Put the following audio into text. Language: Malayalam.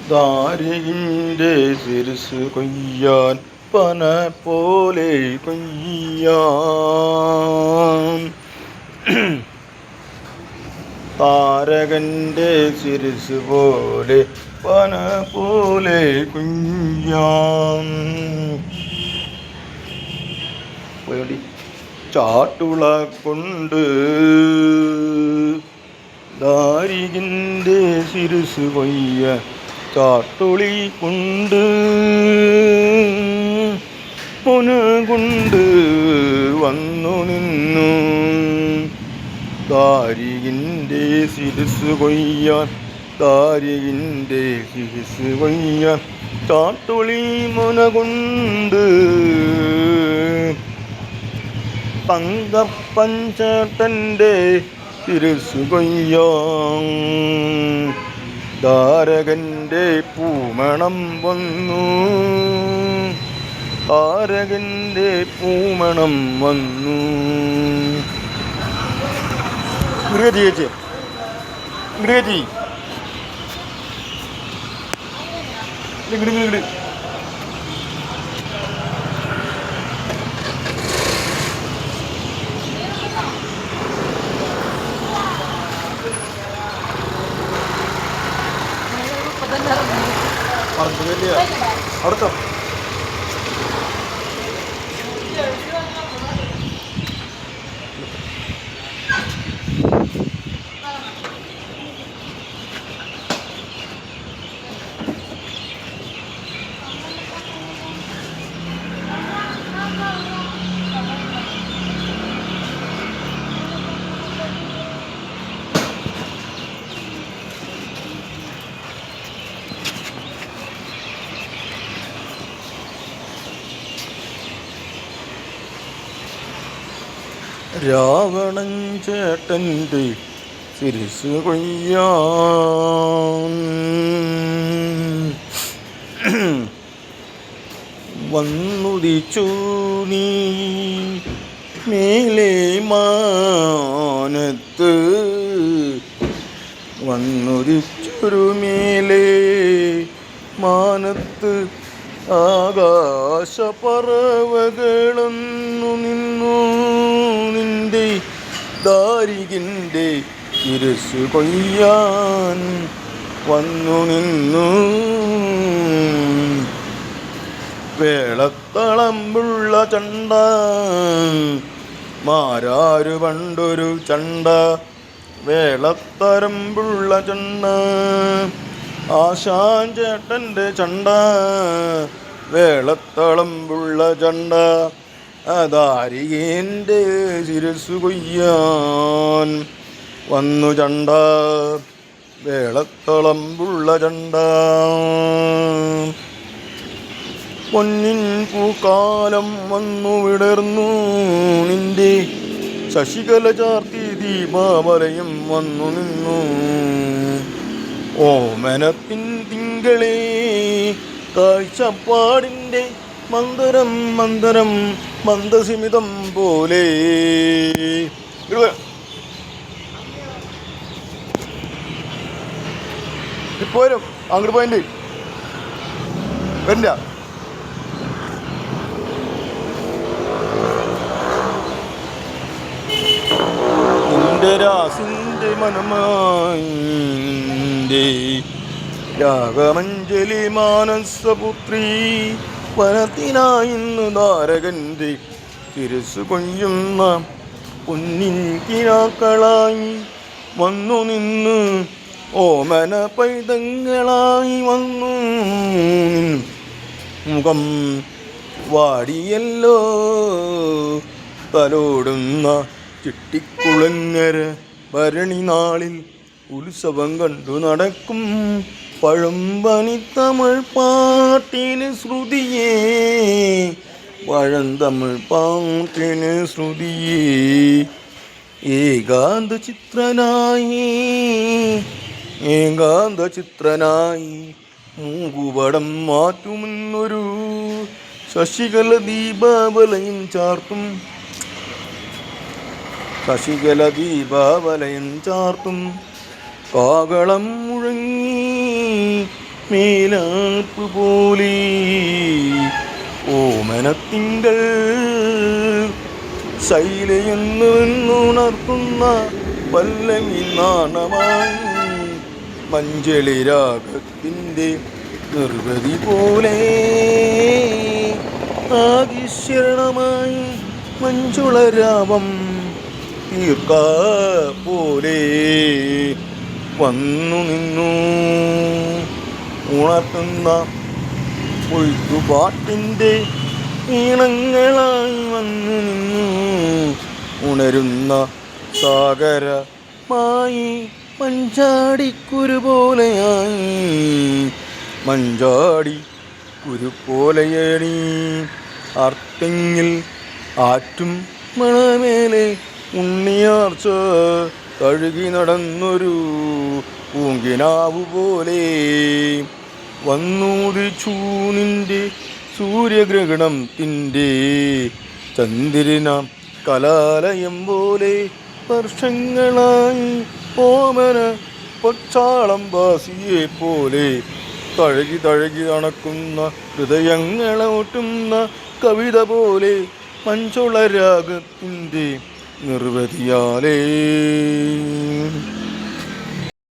ദാരികിൻ്റെ ശിരസ് കൊയ്യാൻ പന പോലെ കൊയ്യാൻ താരകൻ്റെ ശിരസ് പോലെ പന പോലെ കൊയ്യാൻ ചാട്ടുള കൊണ്ട് ദാരികിൻ്റെ ശിരസ് കൊയ്യ ചാട്ടുളി കൊണ്ട് പൊന കൊണ്ട് വന്നു നിന്നു ദാരികിൻ്റെ ശിരസ് കൊയ്യാൻ ദാരികിൻ്റെ ശിരസ് കൊയ്യാൻ ചാട്ടുളി മുന കൊണ്ട് തങ്കപ്പഞ്ചേട്ടൻ്റെ ശിരസ് കൊയ്യാൻ താരകൻ്റെ പൂമണം വന്നു താരകൻ്റെ പൂമണം വന്നു. ചേച്ചി ഇങ്ങോട്ട് ഇങ്ങോട്ട് അടുത്ത രാവണൻ ചേട്ടൻ്റെ ശിരസ് കൊയ്യാൻ വന്നുദിച്ചു നീ മേലെ മാനത്ത് വന്നുദിച്ചൊരു മേലെ മാനത്ത് ആകാശപ്പറവകളൊന്നു നിന്നു നിന്റെ ദാരികിൻ്റെ ശിരസ് കൊയ്യാൻ വന്നു നിന്നു. വേളത്തളമ്പുള്ള ചണ്ട മാരാരു പണ്ടൊരു ചണ്ട വേളത്തരമ്പുള്ള ചണ്ട ആശാൻ ചേട്ടൻ്റെ ചണ്ട വേളത്തളമ്പുള്ള ചണ്ട ദാരികൻ്റെ ശിരസ് കൊയ്യാൻ വന്നു ചണ്ട വേളത്തളമ്പുള്ള ചണ്ട. പൊന്നിൻ പൂക്കാലം വന്നു വിടർന്നു നിന്റെ ശശികല ചാർത്തി ദീപാവലയം വന്നു നിന്നു. ഓമനത്തിൻ തിങ്കളേ കാഴ്ചപ്പാടിൻ്റെ മന്ദരം മന്ദരം മന്ദസിമിതം പോലെ ഇപ്പോരും അങ്ങോട്ട് പോയിന്റ് വരില്ല. നിന്റെ രാസിൻ്റെ മനമായിൻ്റെ രാഗമഞ്ജലി മാനസപുത്രി വനത്തിനായിന്ന് താരകൻ്റെ ശിരസ് കൊയ്യുന്ന പൊന്നിൻ കിനാക്കളായി വന്നു നിന്ന് ഓമന പൈതങ്ങളായി വന്നു. മുഖം വാടിയല്ലോ തലോടുന്ന ചിട്ടിക്കുളങ്ങര ഭരണി നാളിൽ ഉത്സവം കണ്ടു നടക്കും പഴമ്പനി തമിഴ് പാട്ടിന് ശ്രുതിയേ പഴന്തമിഴ് പാട്ടിന് ശ്രുതിയേ. ഏകാന്ത ചിത്രനായി മൂകുപടം മാറ്റുമെന്നൊരു ശശികല ദീപാവലയം ചാർത്തും കാകളം മുഴങ്ങി മേലാപ്പ് പോലെ ഓമനത്തിങ്കൾ ശൈലയെന്നുണർത്തുന്ന പല്ലവി നാണമായി മഞ്ചളി രാഗത്തിൻ്റെ നിർവൃതി പോലെ ആദിശരണമായി മഞ്ജുളരാവം തീർക്ക പോലെ വന്നു നിന്നു ഉണർത്തുന്ന കൊയ്ത്തുപാട്ടിൻ്റെ ഈണങ്ങളായി വന്നു നിന്നു ഉണരുന്ന സാഗരമായി മഞ്ചാടിക്കുരു പോലെയായി മഞ്ചാടി കുരു പോലെയണി അർത്തിങ്ങിൽ ആറ്റും മണമേലെ ഉണ്ണിയാർച്ച കഴുകി നടന്നൊരു പൂങ്കിനാവു പോലെ വന്നൂതിച്ചു നിന്റെ സൂര്യഗ്രഹണത്തിൻ്റെ ചന്ദ്രന കലാലയം പോലെ വർഷങ്ങളായി ഓമന പക്ഷാളം വാസിയെ പോലെ തഴകി തഴകി നടക്കുന്ന ഹൃദയങ്ങളോട്ടുന്ന കവിത പോലെ മഞ്ചുള രാഗത്തിൻ്റെ നിർവൃതിയാലേ